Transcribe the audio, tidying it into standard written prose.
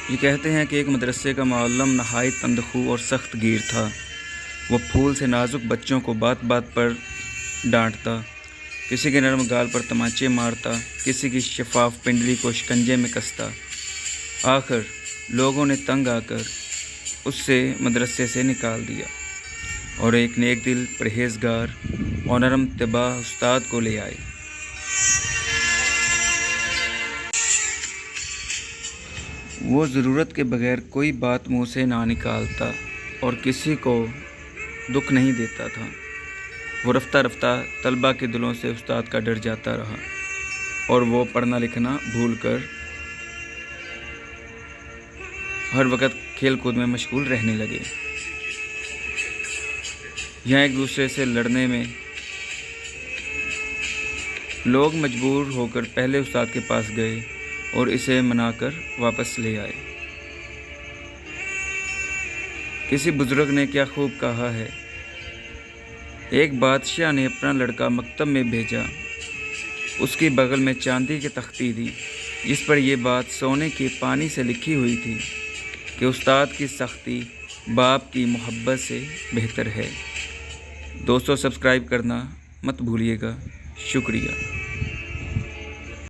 یہ کہتے ہیں کہ ایک مدرسے کا معلم نہایت اندخو اور سخت گیر تھا۔ وہ پھول سے نازک بچوں کو بات بات پر ڈانٹتا، کسی کے نرم گال پر تمانچے مارتا، کسی کی شفاف پنڈلی کو شکنجے میں کستا۔ آخر لوگوں نے تنگ آ کر اس سے مدرسے سے نکال دیا اور ایک نیک دل، پرہیزگار اور نرم طبع استاد کو لے آئے۔ وہ ضرورت کے بغیر کوئی بات منہ سے نہ نکالتا اور کسی کو دکھ نہیں دیتا تھا۔ وہ رفتہ رفتہ طلباء کے دلوں سے استاد کا ڈر جاتا رہا اور وہ پڑھنا لکھنا بھول کر ہر وقت کھیل کود میں مشغول رہنے لگے۔ یہاں ایک دوسرے سے لڑنے میں لوگ مجبور ہو کر پہلے استاد کے پاس گئے اور اسے منا کر واپس لے آئے۔ کسی بزرگ نے کیا خوب کہا ہے، ایک بادشاہ نے اپنا لڑکا مکتب میں بھیجا، اس کی بغل میں چاندی کی تختی دی جس پر یہ بات سونے کے پانی سے لکھی ہوئی تھی کہ استاد کی سختی باپ کی محبت سے بہتر ہے۔ دوستو سبسکرائب کرنا مت بھولیے گا۔ شکریہ۔